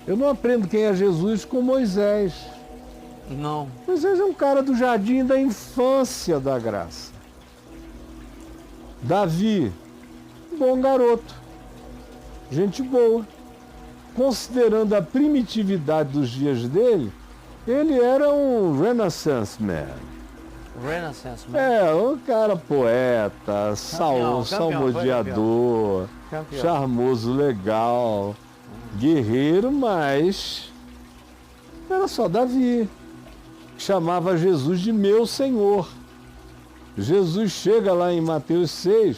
Eu não aprendo quem é Jesus com Moisés. Não. Moisés é um cara do jardim da infância da graça. Davi, bom garoto, gente boa. Considerando a primitividade dos dias dele, ele era um Renaissance man. Renaissance man. É, um cara poeta, salmodiador, charmoso, legal, guerreiro, mas era só Davi, que chamava Jesus de meu Senhor. Jesus chega lá em Mateus 6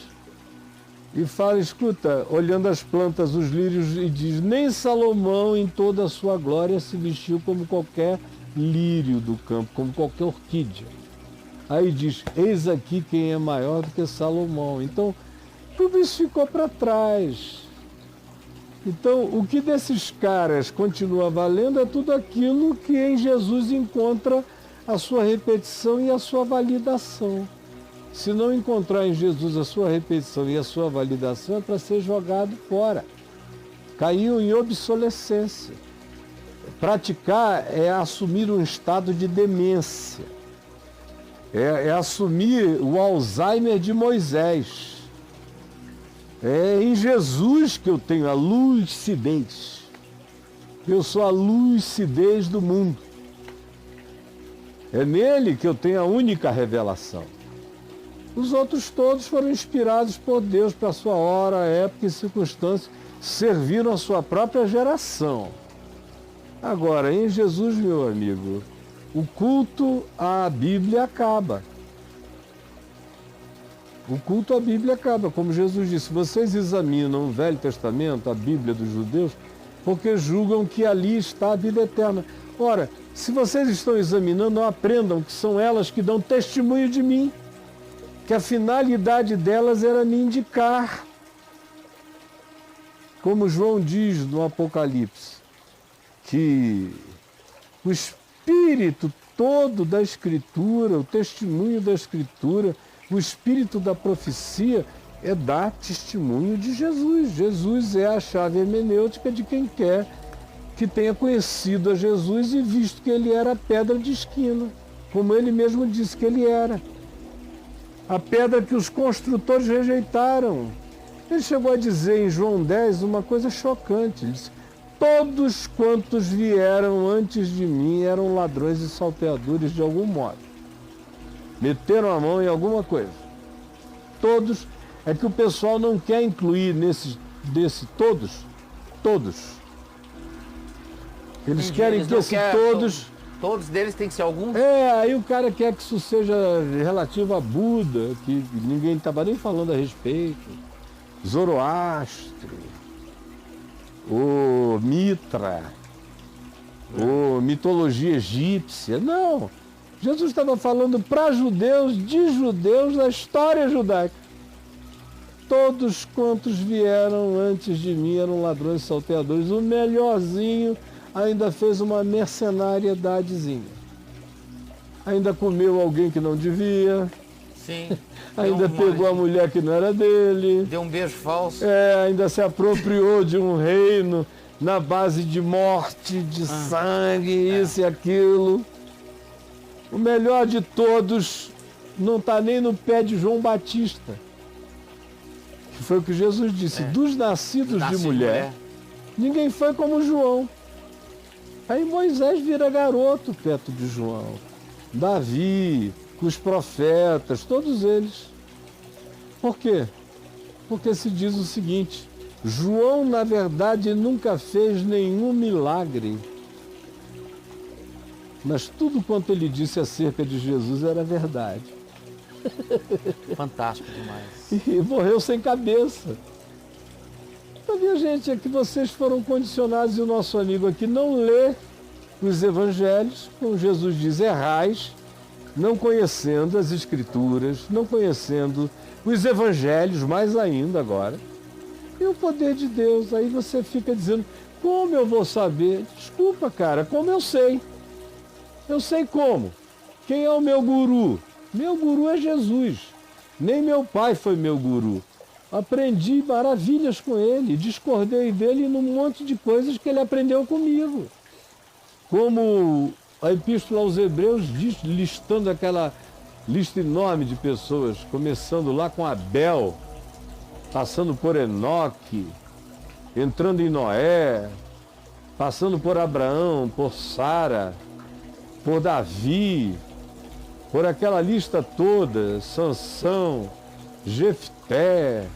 e fala, escuta, olhando as plantas, os lírios, e diz, nem Salomão em toda a sua glória se vestiu como qualquer lírio do campo, como qualquer orquídea. Aí diz, eis aqui quem é maior do que Salomão. Então, tudo isso ficou para trás. Então, o que desses caras continua valendo é tudo aquilo que em Jesus encontra a sua repetição e a sua validação. Se não encontrar em Jesus a sua repetição e a sua validação, é para ser jogado fora. Caiu em obsolescência. Praticar é assumir um estado de demência. É assumir o Alzheimer de Moisés. É em Jesus que eu tenho a lucidez. Eu sou a lucidez do mundo. É nele que eu tenho a única revelação. Os outros todos foram inspirados por Deus para a sua hora, época e circunstância, serviram a sua própria geração. Agora, em Jesus, meu amigo, o culto à Bíblia acaba. O culto à Bíblia acaba, como Jesus disse, vocês examinam o Velho Testamento, a Bíblia dos judeus, porque julgam que ali está a vida eterna. Ora, se vocês estão examinando, não aprendam que são elas que dão testemunho de mim. Que a finalidade delas era me indicar. Como João diz no Apocalipse, que o espírito todo da Escritura, o testemunho da Escritura, o espírito da profecia é dar testemunho de Jesus. Jesus é a chave hermenêutica de quem quer que tenha conhecido a Jesus e visto que ele era a pedra de esquina, como ele mesmo disse que ele era. A pedra que os construtores rejeitaram. Ele chegou a dizer em João 10 uma coisa chocante. Ele disse, todos quantos vieram antes de mim eram ladrões e salteadores de algum modo. Meteram a mão em alguma coisa. Todos. É que o pessoal não quer incluir todos. Eles querem que esse todos... Todos deles tem que ser algum? Aí o cara quer que isso seja relativo a Buda, que ninguém estava nem falando a respeito, Zoroastro, o Mitra, ou mitologia egípcia. Não, Jesus estava falando para judeus, de judeus, da história judaica. Todos quantos vieram antes de mim eram ladrões e salteadores. O melhorzinho ainda fez uma mercenariedadezinha. Ainda comeu alguém que não devia. Sim. Ainda pegou a mulher que não era dele. Deu um beijo falso. Ainda se apropriou de um reino na base de morte, de sangue, isso e aquilo. O melhor de todos não está nem no pé de João Batista. Que foi o que Jesus disse. Dos nascidos de mulher, ninguém foi como João. Aí Moisés vira garoto perto de João. Davi, os profetas, todos eles. Por quê? Porque se diz o seguinte, João, na verdade, nunca fez nenhum milagre. Mas tudo quanto ele disse acerca de Jesus era verdade. Fantástico demais. E morreu sem cabeça. Então, minha gente, é que vocês foram condicionados, e o nosso amigo aqui não lê os evangelhos, como Jesus diz, errais, não conhecendo as escrituras, não conhecendo os evangelhos, mais ainda agora, e o poder de Deus. Aí você fica dizendo, como eu vou saber? Desculpa, cara, como eu sei? Eu sei como. Quem é o meu guru? Meu guru é Jesus. Nem meu pai foi meu guru. aprendi maravilhas com ele, discordei dele num monte de coisas que ele aprendeu comigo. Como a Epístola aos Hebreus diz, listando aquela lista enorme de pessoas, começando lá com Abel, passando por Enoque, entrando em Noé, passando por Abraão, por Sara, por Davi, por aquela lista toda, Sansão, Jefté,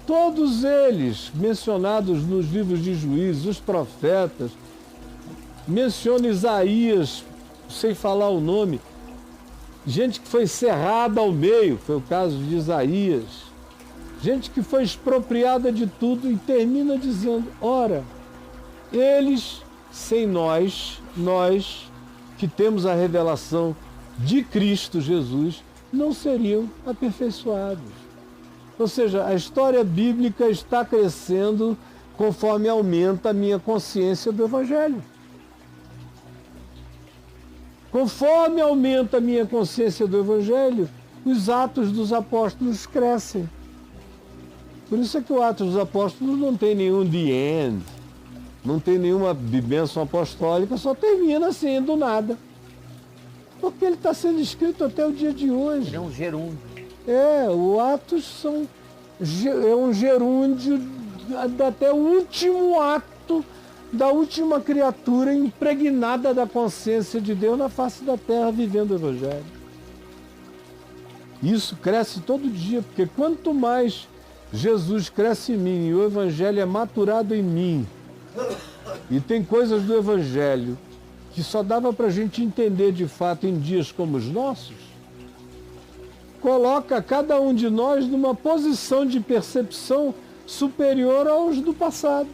todos eles mencionados nos livros de Juízes, os profetas, menciona Isaías, sem falar o nome, gente que foi cerrada ao meio, foi o caso de Isaías, gente que foi expropriada de tudo e termina dizendo, ora, eles sem nós que temos a revelação de Cristo Jesus, não seriam aperfeiçoados. Ou seja, a história bíblica está crescendo conforme aumenta a minha consciência do Evangelho. Conforme aumenta a minha consciência do Evangelho, os atos dos apóstolos crescem. Por isso é que o Atos dos Apóstolos não tem nenhum the end, não tem nenhuma bênção apostólica, só termina assim, do nada. Porque ele está sendo escrito até o dia de hoje. Ele é um gerúndio. O Atos é um gerúndio até o último ato da última criatura impregnada da consciência de Deus na face da terra, vivendo o Evangelho. Isso cresce todo dia, porque quanto mais Jesus cresce em mim e o Evangelho é maturado em mim, e tem coisas do Evangelho que só dava para a gente entender de fato em dias como os nossos, coloca cada um de nós numa posição de percepção superior aos do passado.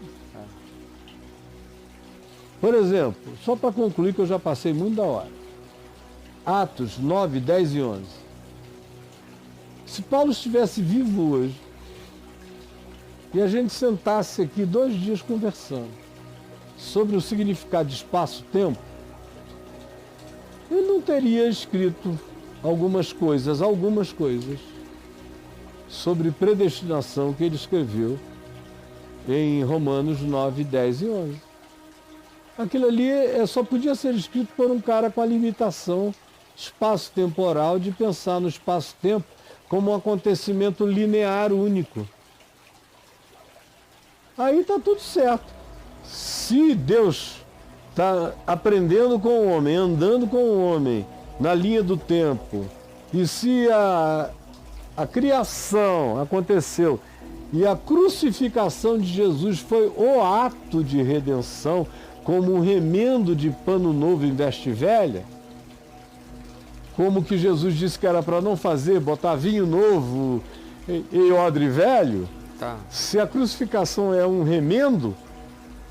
Por exemplo, só para concluir que eu já passei muito da hora. Atos 9, 10 e 11. Se Paulo estivesse vivo hoje e a gente sentasse aqui 2 dias conversando sobre o significado de espaço-tempo, ele não teria escrito algumas coisas sobre predestinação que ele escreveu em Romanos 9, 10 e 11. Aquilo ali só podia ser escrito por um cara com a limitação espaço-temporal de pensar no espaço-tempo como um acontecimento linear único. Aí está tudo certo. Se Deus está aprendendo com o homem, andando com o homem na linha do tempo, e se a criação aconteceu e a crucificação de Jesus foi o ato de redenção, como um remendo de pano novo em veste velha, como que Jesus disse que era para não fazer, botar vinho novo em odre velho, Tá. se a crucificação é um remendo,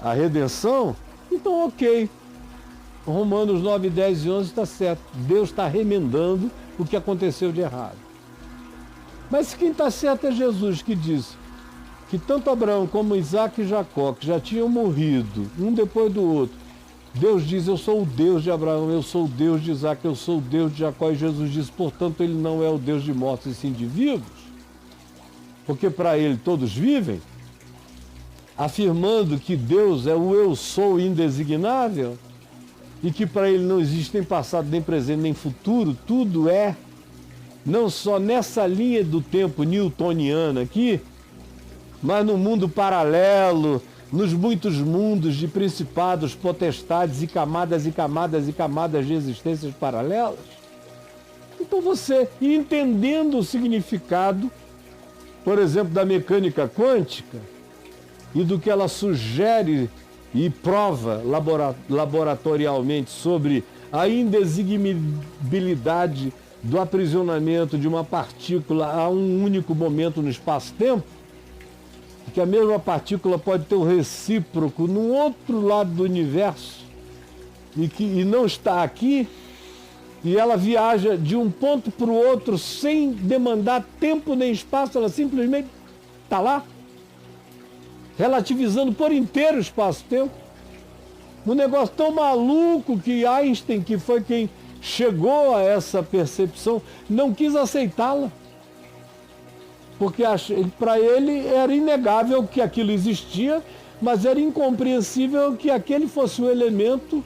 a redenção, então ok. Romanos 9, 10 e 11 está certo. Deus está remendando o que aconteceu de errado. Mas quem está certo é Jesus, que diz que tanto Abraão como Isaac e Jacó, que já tinham morrido, um depois do outro, Deus diz, eu sou o Deus de Abraão, eu sou o Deus de Isaac, eu sou o Deus de Jacó, e Jesus diz, portanto, ele não é o Deus de mortos e sim de vivos, porque para ele todos vivem, afirmando que Deus é o eu sou indesignável, e que para ele não existe nem passado, nem presente, nem futuro, tudo é, não só nessa linha do tempo newtoniana aqui, mas no mundo paralelo, nos muitos mundos de principados, potestades e camadas e camadas e camadas de existências paralelas. Então você, entendendo o significado, por exemplo, da mecânica quântica e do que ela sugere e prova laboratorialmente sobre a indesignibilidade do aprisionamento de uma partícula a um único momento no espaço-tempo, que a mesma partícula pode ter um recíproco no outro lado do universo e não está aqui, e ela viaja de um ponto para o outro sem demandar tempo nem espaço, ela simplesmente está lá, relativizando por inteiro o espaço-tempo. Um negócio tão maluco que Einstein, que foi quem chegou a essa percepção, não quis aceitá-la. porque para ele era inegável que aquilo existia, mas era incompreensível que aquele fosse o elemento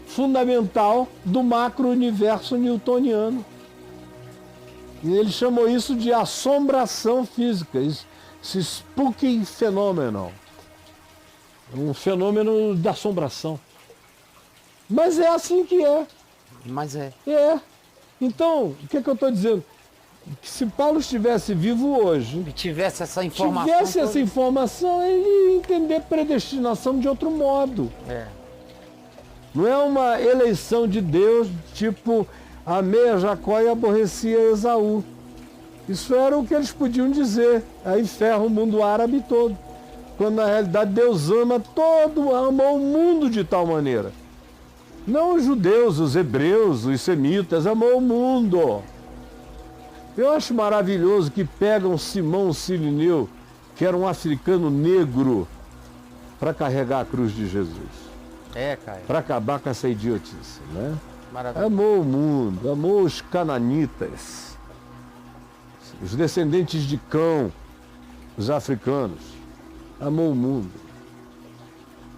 fundamental do macro-universo newtoniano. E ele chamou isso de assombração física, esse spooky phenomenon, um fenômeno da assombração. Mas é assim que é. Mas é. É. Então, o que eu estou dizendo? Que se Paulo estivesse vivo hoje, Se tivesse essa informação. ele ia entender predestinação de outro modo. É. Não é uma eleição de Deus, tipo, amei a Jacó e aborrecia Esaú. Isso era o que eles podiam dizer. Aí ferra o mundo árabe todo. Quando na realidade Deus ama o mundo de tal maneira. Não os judeus, os hebreus, os semitas, amou o mundo. Eu acho maravilhoso que pegam Simão Sirineu, que era um africano negro, para carregar a cruz de Jesus. É, Caio. Para acabar com essa idiotice, né? Maravilha. Amou o mundo, amou os cananitas, os descendentes de Cão, os africanos. Amou o mundo.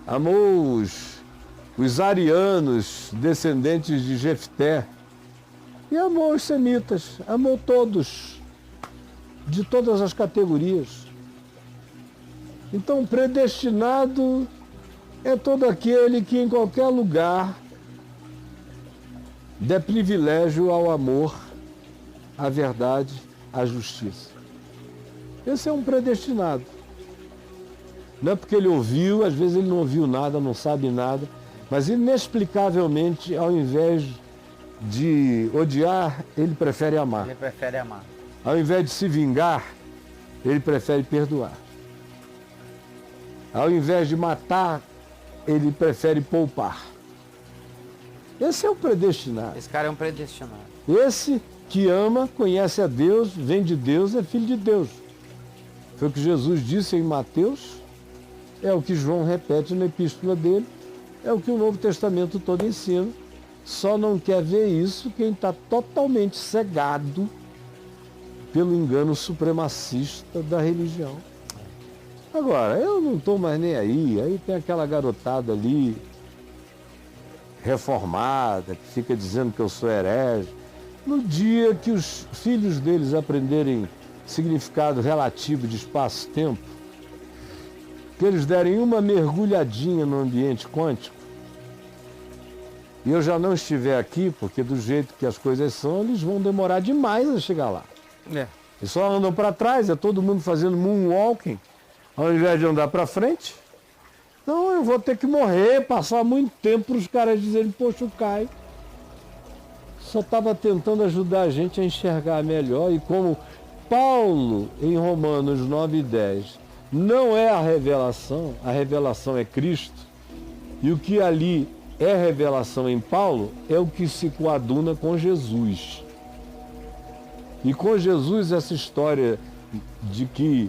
Amou os arianos, descendentes de Jefté. E amou os semitas, amou todos, de todas as categorias. Então, predestinado é todo aquele que em qualquer lugar dê privilégio ao amor, à verdade, à justiça. Esse é um predestinado. Não é porque ele ouviu, às vezes ele não ouviu nada, não sabe nada, mas inexplicavelmente, ao invés de odiar, ele prefere amar. Ele prefere amar. Ao invés de se vingar, ele prefere perdoar. Ao invés de matar, ele prefere poupar. Esse é o predestinado. Esse cara é um predestinado. Esse que ama, conhece a Deus, vem de Deus, é filho de Deus. Foi o que Jesus disse em Mateus, é o que João repete na epístola dele, é o que o Novo Testamento todo ensina. Só não quer ver isso quem está totalmente cegado pelo engano supremacista da religião. Agora, eu não estou mais nem aí tem aquela garotada ali, reformada, que fica dizendo que eu sou herege. No dia que os filhos deles aprenderem significado relativo de espaço-tempo, que eles derem uma mergulhadinha no ambiente quântico, e eu já não estiver aqui, porque do jeito que as coisas são, eles vão demorar demais a chegar lá. É. Eles só andam para trás, é todo mundo fazendo moonwalking, ao invés de andar para frente. Então eu vou ter que morrer, passar muito tempo para os caras dizerem, poxa, o Caio só estava tentando ajudar a gente a enxergar melhor, e como Paulo, em Romanos 9:10, não é a revelação é Cristo, e o que ali é revelação em Paulo é o que se coaduna com Jesus. E com Jesus essa história de que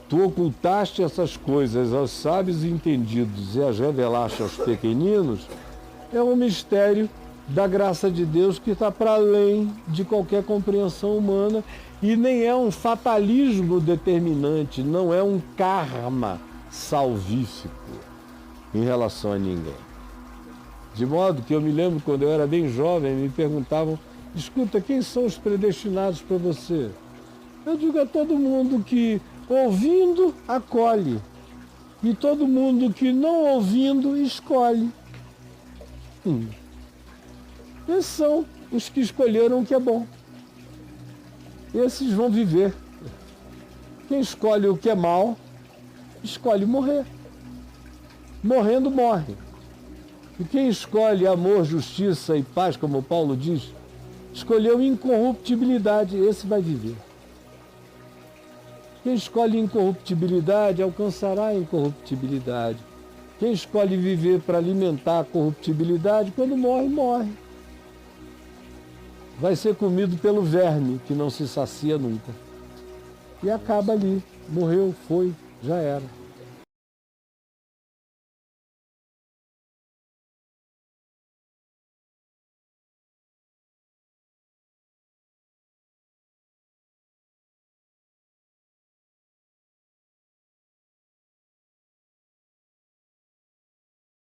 tu ocultaste essas coisas aos sábios e entendidos e as revelaste aos pequeninos, é um mistério da graça de Deus que está para além de qualquer compreensão humana, e nem é um fatalismo determinante, não é um karma salvífico em relação a ninguém. De modo que eu me lembro, quando eu era bem jovem, me perguntavam, escuta, quem são os predestinados para você? Eu digo a todo mundo que ouvindo, acolhe, e todo mundo que não ouvindo, escolhe. Esses são os que escolheram o que é bom. Esses vão viver. Quem escolhe o que é mal, escolhe morrer. Morrendo, morre. E quem escolhe amor, justiça e paz, como Paulo diz, escolheu incorruptibilidade, esse vai viver. Quem escolhe incorruptibilidade alcançará a incorruptibilidade. Quem escolhe viver para alimentar a corruptibilidade, quando morre, morre. Vai ser comido pelo verme, que não se sacia nunca. E acaba ali. Morreu, foi, já era.